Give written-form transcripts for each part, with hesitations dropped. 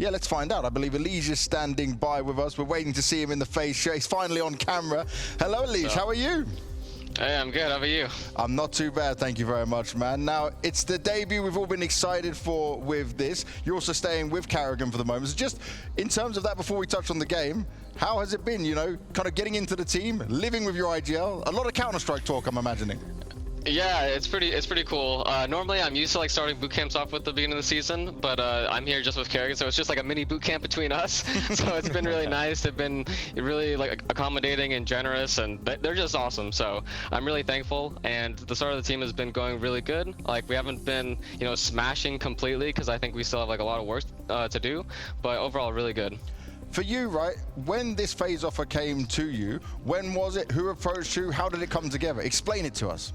Yeah, let's find out. I believe EliGE is standing by with us. We're waiting to see him in the FaZe show. He's finally on camera. Hello, EliGE. How are you? Hey, I'm good. How about you? I'm not too bad, thank you very much, man. Now, it's the debut we've all been excited for with this. You're also staying with Karrigan for the moment. So just in terms of that, before we touch on the game, how has it been, you know, kind of getting into the team, living with your IGL? A lot of Counter-Strike talk, I'm imagining. Yeah, it's pretty cool. Normally, I'm used to like starting boot camps off with the beginning of the season, but I'm here just with Karrigan, so it's just like a mini boot camp between us. So it's been really nice. They've been really like accommodating and generous, and they're just awesome. So I'm really thankful. And the start of the team has been going really good. Like we haven't been, you know, smashing completely because I think we still have like a lot of work to do, but overall, really good. For you, right, when this FaZe offer came to you, when was it? Who approached you? How did it come together? Explain it to us.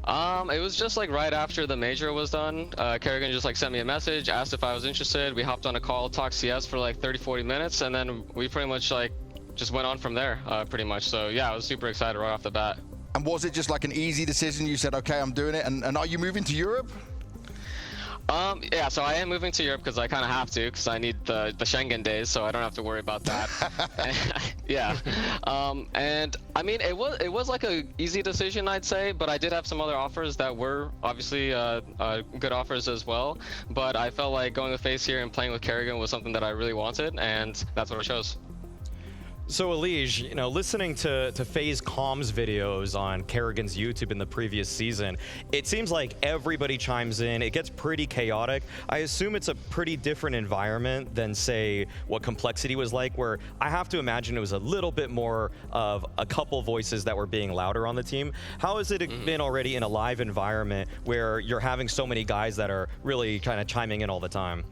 It was just like right after the major was done. Karrigan just like sent me a message, asked if I was interested. We hopped on a call, talked CS for like 30-40 minutes, and then we pretty much like just went on from there, pretty much. So yeah, I was super excited right off the bat. And was it just like an easy decision? You said, okay, I'm doing it. And are you moving to Europe? Yeah, so I am moving to Europe because I kind of have to, because I need the Schengen days, so I don't have to worry about that. Yeah, and I mean, it was like a easy decision, I'd say, but I did have some other offers that were obviously good offers as well. But I felt like going with FaZe here and playing with Karrigan was something that I really wanted, and that's what I chose. So EliGE, you know, listening to FaZe comms videos on Karrigan's YouTube in the previous season, it seems like everybody chimes in. It gets pretty chaotic. I assume it's a pretty different environment than, say, what Complexity was like, where I have to imagine it was a little bit more of a couple voices that were being louder on the team. How has it been already in a live environment where you're having so many guys that are really kind of chiming in all the time?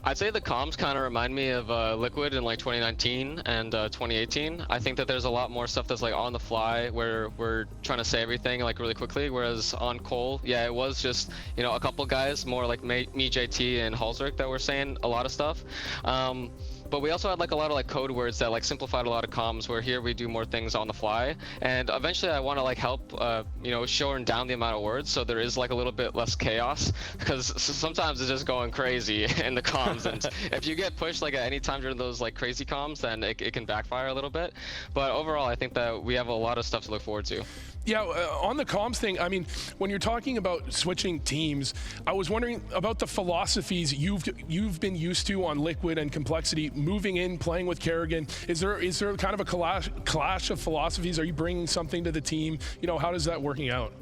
I'd say the comms kind of remind me of Liquid in like 2019 and 2018. I think that there's a lot more stuff that's like on the fly where we're trying to say everything like really quickly, whereas on Cole, yeah, it was just, you know, a couple guys, more like me, JT, and Halsrick that were saying a lot of stuff. But we also had like a lot of like code words that like simplified a lot of comms, where here we do more things on the fly. And eventually I want to like help, you know, shorten down the amount of words so there is like a little bit less chaos, because sometimes it's just going crazy in the comms. And if you get pushed like at any time during those like crazy comms, then it can backfire a little bit. But overall, I think that we have a lot of stuff to look forward to. Yeah, on the comms thing, I mean, when you're talking about switching teams, I was wondering about the philosophies you've been used to on Liquid and Complexity, moving in, playing with Karrigan. Is there kind of a clash of philosophies? Are you bringing something to the team? You know, how is that working out?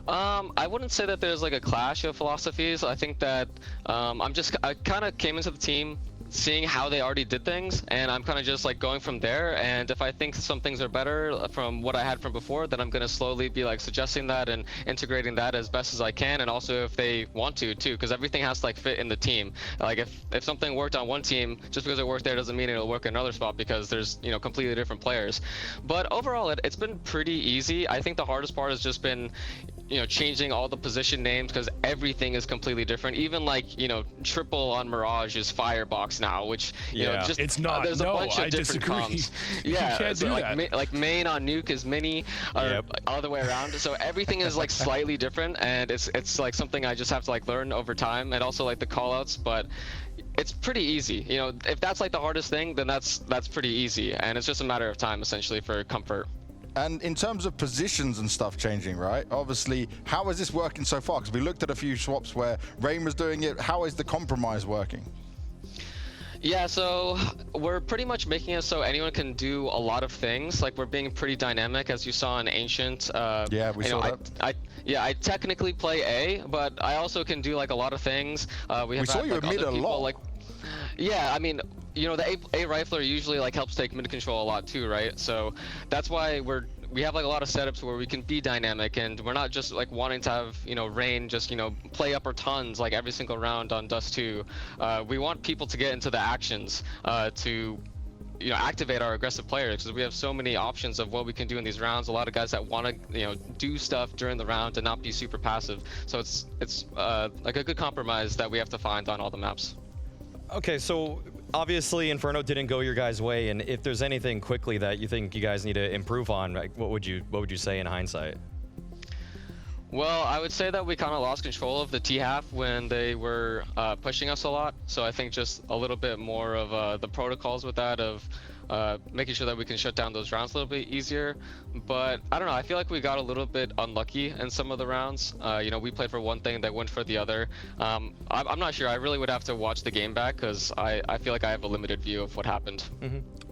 I wouldn't say that there's like a clash of philosophies. I think that I kind of came into the team seeing how they already did things, and I'm kind of just like going from there. And if I think some things are better from what I had from before, then I'm going to slowly be like suggesting that and integrating that as best as I can. And also if they want to too, because everything has to like fit in the team. Like if something worked on one team, just because it worked there doesn't mean it'll work in another spot, because there's, you know, completely different players. But overall, it's been pretty easy. I think the hardest part has just been, you know, changing all the position names, because everything is completely different. Even like, you know, triple on Mirage is Firebox now, which, you know, just it's not. There's a bunch of different comms. Yeah, you can't do that. Like main on Nuke is mini, or all the way around. So everything is like slightly different, and it's like something I just have to like learn over time, and also like the callouts. But it's pretty easy. You know, if that's like the hardest thing, then that's pretty easy, and it's just a matter of time essentially for comfort. And in terms of positions and stuff changing, right? Obviously, how is this working so far? Because we looked at a few swaps where Rain was doing it. How is the compromise working? Yeah, so we're pretty much making it so anyone can do a lot of things. Like, we're being pretty dynamic, as you saw in Ancient. Yeah, we saw that. I technically play A, but I also can do like a lot of things. We saw you mid a lot. Like, yeah, I mean, you know, the A rifler usually like helps take mid control a lot too, right? So that's why we have like a lot of setups where we can be dynamic, and we're not just like wanting to have, you know, Rain just, you know, play upper tons like every single round on Dust 2. We want people to get into the actions to, you know, activate our aggressive players, because we have so many options of what we can do in these rounds. A lot of guys that want to, you know, do stuff during the round and not be super passive. So it's like a good compromise that we have to find on all the maps. Okay, so obviously Inferno didn't go your guys' way, and if there's anything quickly that you think you guys need to improve on, like, what would you say in hindsight? Well, I would say that we kind of lost control of the T half when they were pushing us a lot. So I think just a little bit more of the protocols with that of making sure that we can shut down those rounds a little bit easier. But I don't know, I feel like we got a little bit unlucky in some of the rounds. You know, we played for one thing that went for the other. I'm not sure. I really would have to watch the game back because I feel like I have a limited view of what happened.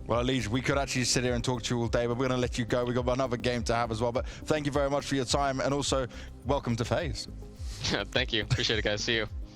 Well, EliGE, we could actually sit here and talk to you all day, but we're going to let you go. We've got another game to have as well. But thank you very much for your time, and also welcome to FaZe. Thank you. Appreciate it, guys. See you.